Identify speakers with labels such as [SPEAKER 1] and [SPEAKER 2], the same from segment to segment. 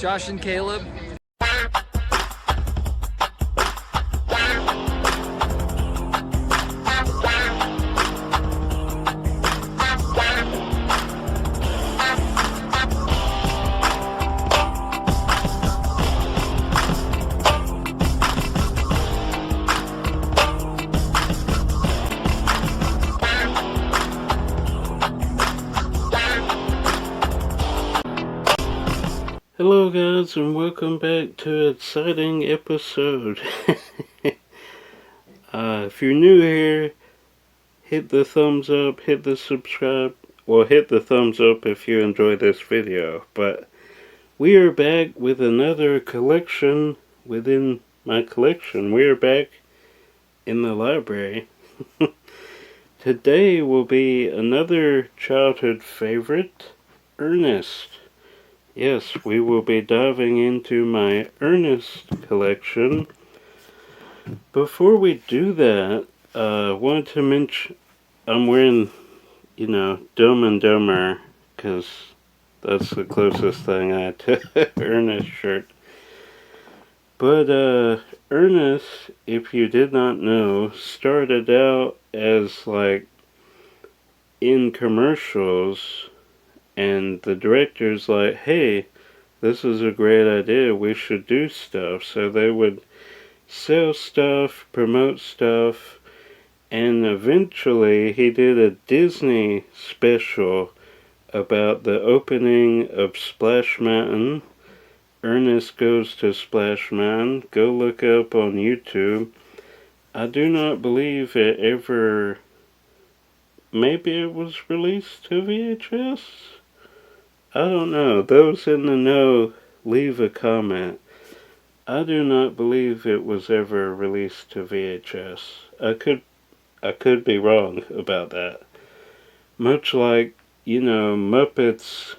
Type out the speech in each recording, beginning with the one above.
[SPEAKER 1] Josh and Caleb.
[SPEAKER 2] Hello guys, and welcome back to an exciting episode. If you're new here, hit the thumbs up, hit the subscribe, well, hit the thumbs up if you enjoy this video. But we are back with another collection within my collection. We are back in the library. Today will be another childhood favorite, Ernest. Yes, we will be diving into my Ernest collection. Before we do that, I wanted to mention I'm wearing, Dumb and Dumber, because that's the closest thing I had to Ernest shirt. But Ernest, if you did not know, started out as like in commercials. And the director's like, hey, this is a great idea, we should do stuff. So they would sell stuff, promote stuff, and eventually he did a Disney special about the opening of Splash Mountain. Ernest Goes to Splash Mountain. Go look up on YouTube. I do not believe it ever... Maybe it was released to VHS? I don't know. Those in the know, leave a comment. I do not believe it was ever released to VHS. I could be wrong about that. Much like, Muppets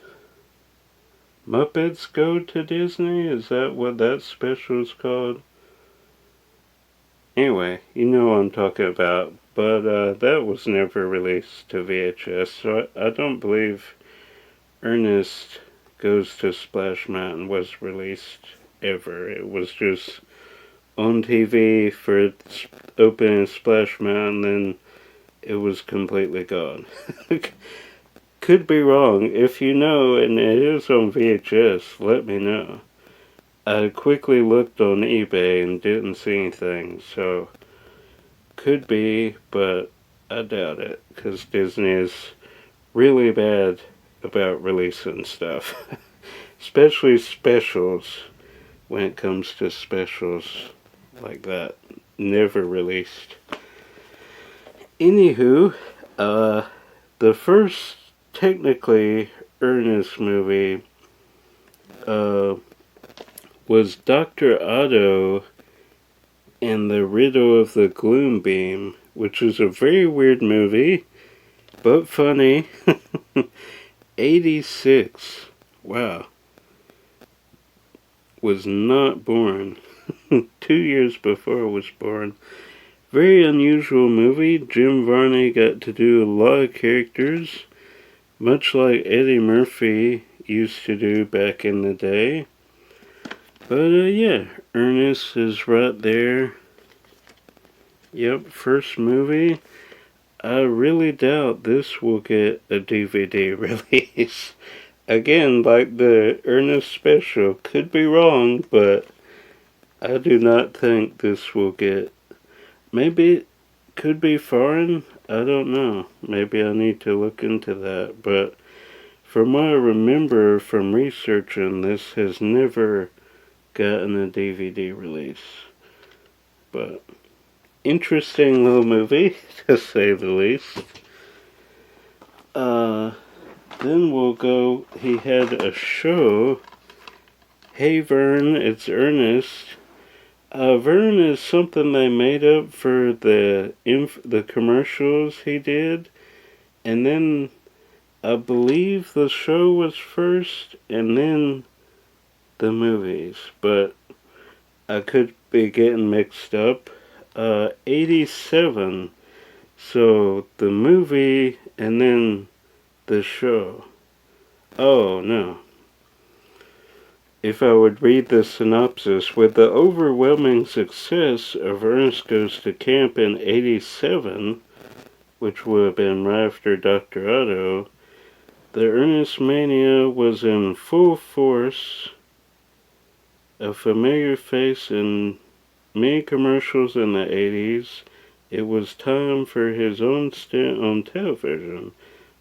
[SPEAKER 2] Go to Disney? Is that what that special is called? Anyway, you know what I'm talking about. But that was never released to VHS, so I don't believe Ernest Goes to Splash Mountain was released ever. It was just on TV for opening Splash Mountain, then it was completely gone. Could be wrong. If you know and it is on VHS, let me know. I quickly looked on eBay and didn't see anything, so could be, but I doubt it, because Disney is really bad about releasing stuff. Especially specials. When it comes to specials like that. Never released. Anywho, the first technically Ernest movie was Dr. Otto and the Riddle of the Gloom Beam, which is a very weird movie, but funny. 86. Wow. Was not born. 2 years before I was born. Very unusual movie. Jim Varney got to do a lot of characters, much like Eddie Murphy used to do back in the day. But yeah, Ernest is right there. Yep, first movie. I really doubt this will get a DVD release. Again, like the Ernest special, could be wrong, but I do not think this will get... Maybe it could be foreign? I don't know. Maybe I need to look into that, but from what I remember from researching, this has never gotten a DVD release. But interesting little movie, to say the least. Then we'll go, he had a show, Hey Vern, It's Ernest. Vern is something they made up for the commercials he did. And then, I believe the show was first, and then the movies. But I could be getting mixed up. 87. So, the movie, and then the show. Oh, no. if I would read the synopsis, with the overwhelming success of Ernest Goes to Camp in '87, which would have been right after Dr. Otto, the Ernest mania was in full force. A familiar face in many commercials in the '80s, it was time for his own stint on television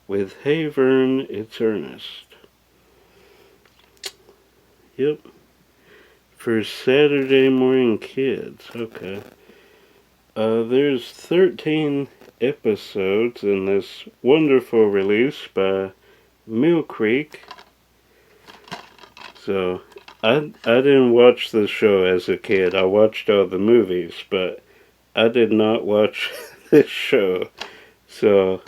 [SPEAKER 2] with Hey Vern, It's Ernest. Yep. For Saturday morning kids. Okay. There's 13 episodes in this wonderful release by Mill Creek. So, I didn't watch the show as a kid. I watched all the movies, but I did not watch this show. So,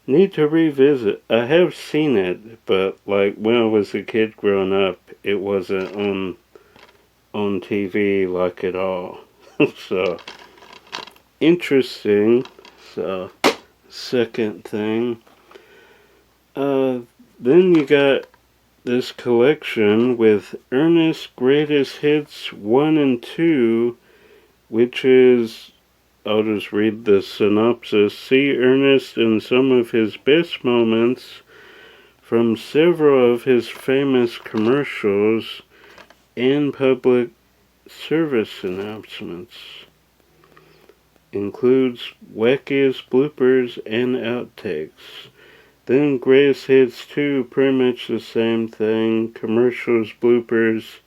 [SPEAKER 2] need to revisit. I have seen it, but like when I was a kid growing up, it wasn't on TV like at all. So, interesting. So, second thing. Then you got this collection with Ernest's Greatest Hits 1 and 2, which is, I'll just read the synopsis. See Ernest in some of his best moments from several of his famous commercials and public service announcements. Includes wackiest bloopers and outtakes. Then Greatest Hits 2, pretty much the same thing. Commercials, bloopers,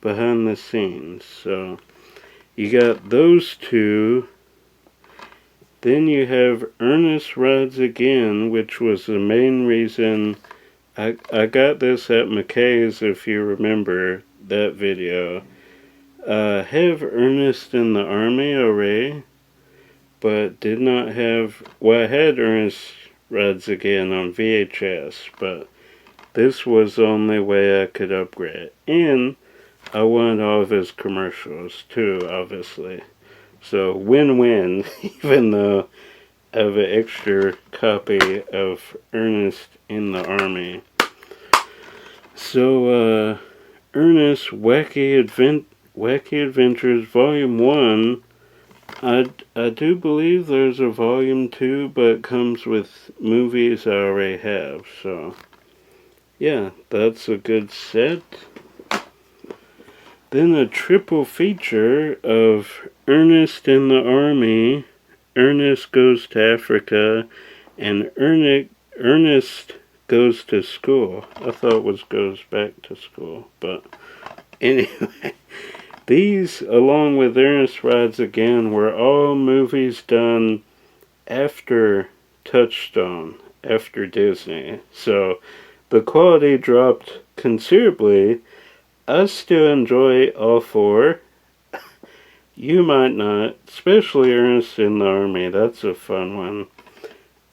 [SPEAKER 2] behind the scenes. So, you got those two. Then you have Ernest Rides Again, which was the main reason I got this at McKay's, if you remember that video. Have Ernest in the Army already, but did not have, well, I had Ernest Rides Again on VHS, but this was the only way I could upgrade. And I wanted all of his commercials too, obviously. So win-win, even though I have an extra copy of Ernest in the Army. So, Ernest Wacky Adventures Volume 1, I do believe there's a volume 2, but it comes with movies I already have, so yeah, that's a good set. Then a triple feature of Ernest in the Army, Ernest Goes to Africa, and Ernest Goes to School. I thought it was Goes Back to School, but anyway. These, along with Ernest Rides Again, were all movies done after Touchstone, after Disney. So, the quality dropped considerably. I still enjoy all four. You might not, especially Ernest in the Army. That's a fun one.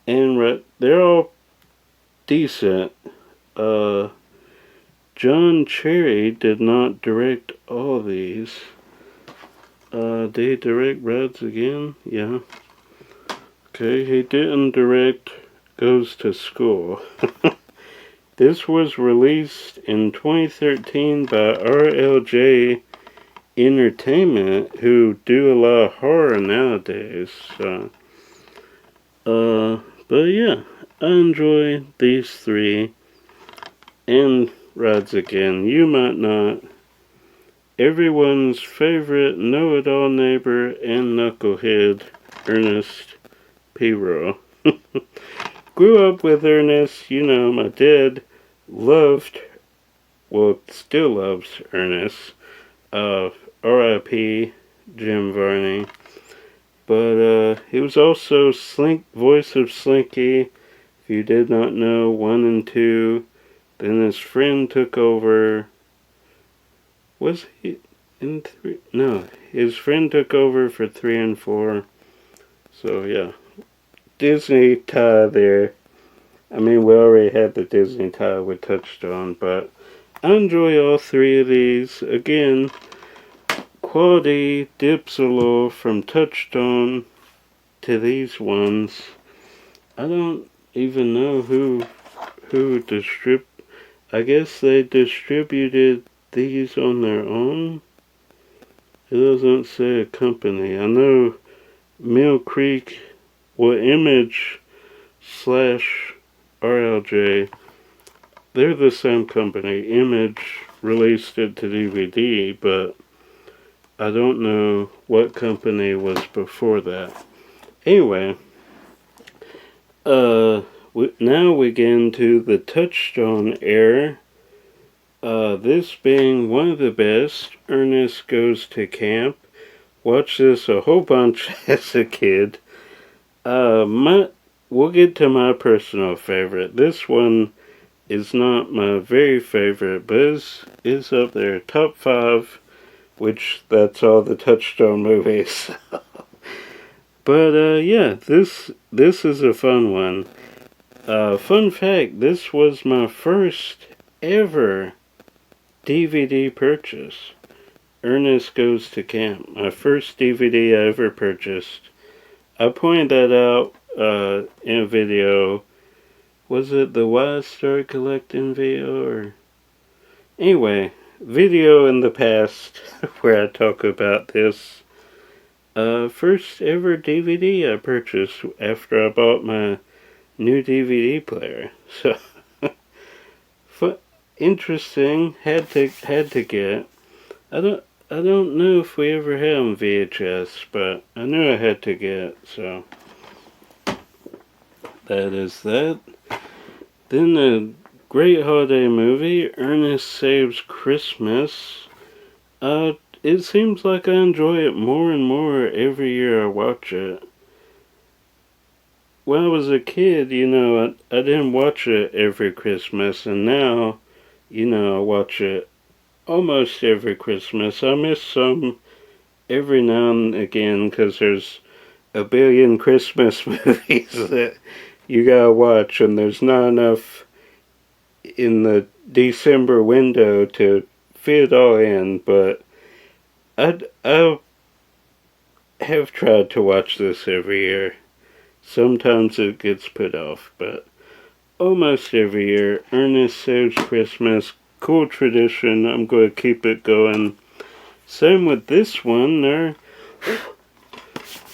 [SPEAKER 2] And they're all decent. John Cherry did not direct all these. Did he direct Rides Again? Yeah. Okay, he didn't direct Goes to School. This was released in 2013 by RLJ Entertainment, who do a lot of horror nowadays. But yeah, I enjoy these three. And Rides Again. You might not. Everyone's favorite know-it-all neighbor and knucklehead, Ernest P-Row. Grew up with Ernest. You know, my dad loved, well, still loves Ernest. R.I.P. Jim Varney. But he was also voice of Slinky. If you did not know, 1 and 2. Then his friend took over. Was he in 3? No, his friend took over for 3 and 4. So yeah, Disney tie there. I mean, we already had the Disney tie we touched on, but I enjoy all three of these. Again, quality dips a little from Touchstone to these ones. I don't even know who I guess they distributed these on their own. It doesn't say a company. I know Mill Creek, well, Image slash RLJ, they're the same company. Image released it to DVD, but I don't know what company was before that. Anyway, now we get into the Touchstone era. This being one of the best, Ernest Goes to Camp. Watched this a whole bunch as a kid. We'll get to my personal favorite. This one is not my very favorite, but is up there. Top 5, which that's all the Touchstone movies. But yeah, this is a fun one. Fun fact, this was my first ever DVD purchase. Ernest Goes to Camp. My first DVD I ever purchased. I pointed that out in a video. Was it the Why I Started Collecting video? Or anyway, video in the past where I talk about this. First ever DVD I purchased after I bought my new DVD player. So interesting. Had to get. I don't know if we ever had on VHS, but I knew I had to get, so that is that. Then a great holiday movie, Ernest Saves Christmas. It seems like I enjoy it more and more every year I watch it. When I was a kid, I didn't watch it every Christmas, and now, I watch it almost every Christmas. I miss some every now and again because there's a billion Christmas movies that you gotta watch, and there's not enough in the December window to fit it all in. But I have tried to watch this every year. Sometimes it gets put off, but almost every year, Ernest Saves Christmas. Cool tradition. I'm going to keep it going. Same with this one. They're a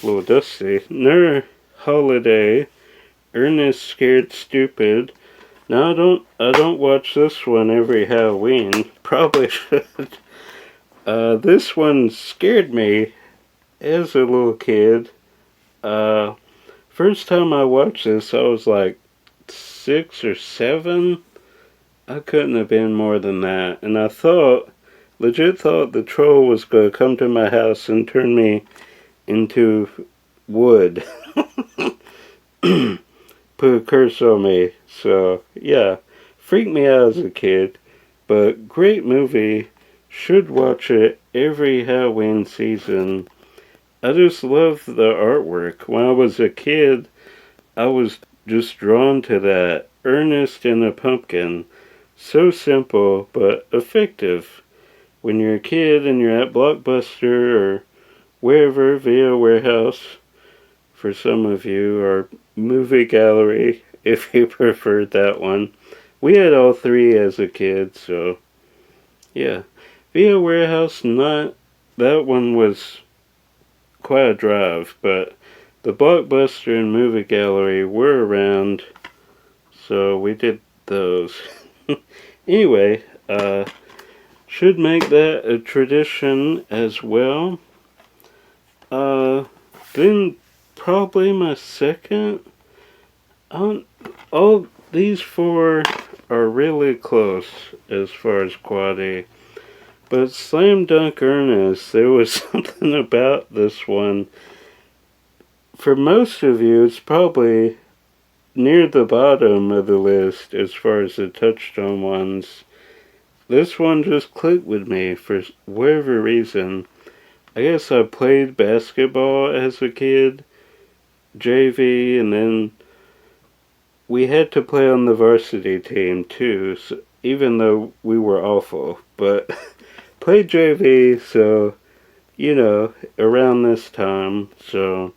[SPEAKER 2] little dusty. They're Holiday. Ernest Scared Stupid. Now I don't watch this one every Halloween. Probably should. This one scared me as a little kid. First time I watched this, I was like 6 or 7. I couldn't have been more than that. And I legit thought the troll was going to come to my house and turn me into wood. Put a curse on me. So, yeah. Freaked me out as a kid. But great movie. Should watch it every Halloween season. I just love the artwork. When I was a kid, I was just drawn to that. Ernest and a pumpkin. So simple, but effective. When you're a kid and you're at Blockbuster or wherever, Via Warehouse, for some of you, or Movie Gallery, if you preferred that one. We had all three as a kid, so yeah. Via Warehouse, that one was quite a drive, but the Blockbuster and Movie Gallery were around, so we did those. Anyway, should make that a tradition as well. Then probably my second. All these 4 are really close as far as quality. But Slam Dunk Ernest, there was something about this one. For most of you, it's probably near the bottom of the list as far as the Touchstone ones. This one just clicked with me for whatever reason. I guess I played basketball as a kid, JV, and then we had to play on the varsity team too, so even though we were awful. But played JV, so, around this time, so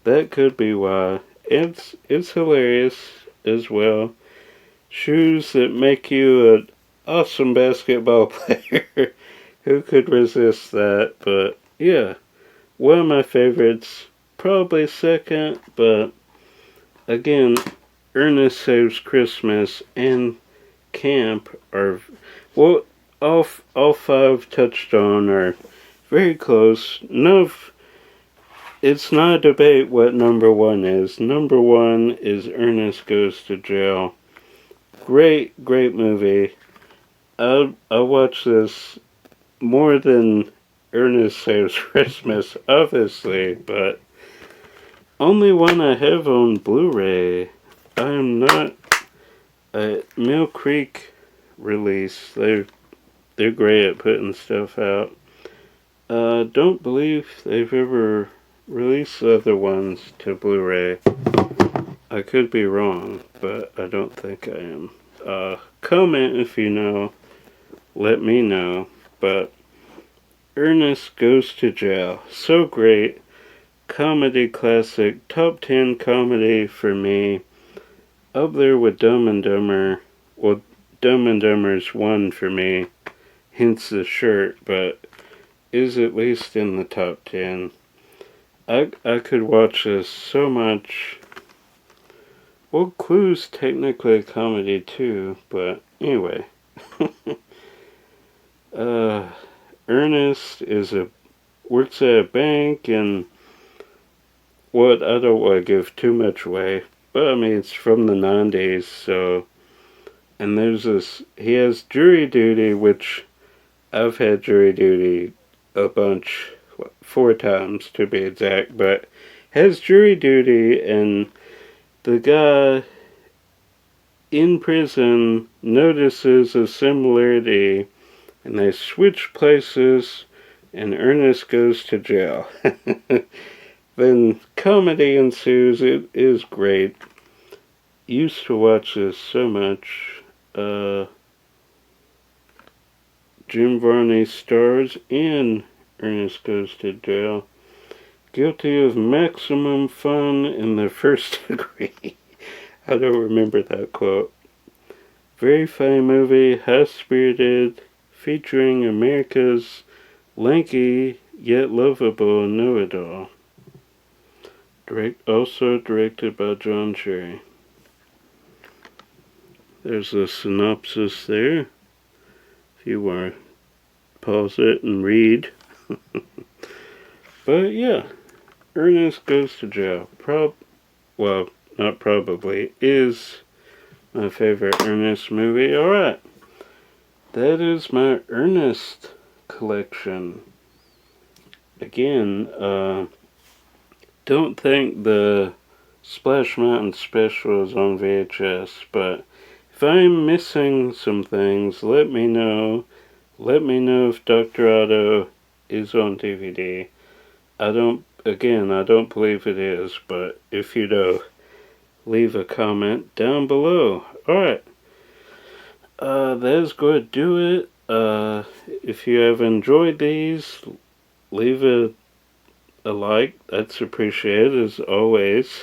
[SPEAKER 2] that could be why. It's hilarious as well. Shoes that make you awesome basketball player. Who could resist that? But yeah, one of my favorites, probably second, but again, Ernest Saves Christmas and Camp are, well, all five touched on are very close. It's not a debate what number one is. Number one is Ernest Goes to Jail. Great movie. I'll watch this more than Ernest Saves Christmas, obviously, but only one I have on Blu-ray. I am not a Mill Creek release. They're great at putting stuff out. Don't believe they've ever released other ones to Blu-ray. I could be wrong, but I don't think I am. Comment if you know. Let me know. But Ernest Goes to Jail. So great. Comedy classic. Top 10 comedy for me. Up there with Dumb and Dumber. Well, Dumb and Dumber's one for me. Hence the shirt, but is at least in the top 10. I could watch this so much. Well, Clue's technically a comedy too, but anyway. Ernest works at a bank, and what, I don't want to give too much away, but I mean, it's from the 90s, so, and he has jury duty, which I've had jury duty a bunch, 4 times to be exact, but has jury duty, and the guy in prison notices a similarity, and they switch places, and Ernest goes to jail. Then comedy ensues. It is great. Used to watch this so much. Jim Varney stars in Ernest Goes to Jail. Guilty of maximum fun in the first degree. I don't remember that quote. Very funny movie, high-spirited, featuring America's lanky yet lovable know-it-all. Also directed by John Cherry. There's a synopsis there, if you want to pause it and read. But yeah, Ernest Goes to Jail. Well, not probably, is my favorite Ernest movie. Alright, that is my Ernest collection. Again, don't think the Splash Mountain special is on VHS, but if I'm missing some things, let me know. Let me know if Dr. Otto is on DVD. I don't believe it is, but if you do, leave a comment down below. Alright, that is going to do it. If you have enjoyed these, leave a like. That's appreciated as always.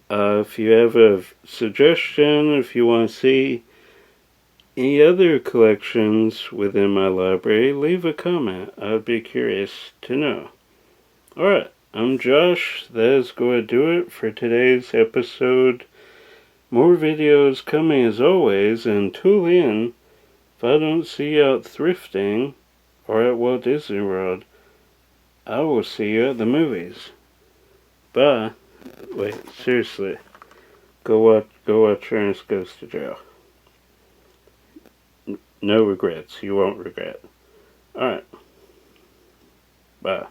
[SPEAKER 2] If you have a suggestion, if you want to see any other collections within my library, leave a comment. I'd be curious to know. Alright, I'm Josh. That is going to do it for today's episode. More videos coming as always, and tune in if I don't see you out thrifting or at Walt Disney World. I will see you at the movies. Bye. Wait, seriously. Go watch Ernest Goes to Jail. No regrets. You won't regret. Alright. Bye.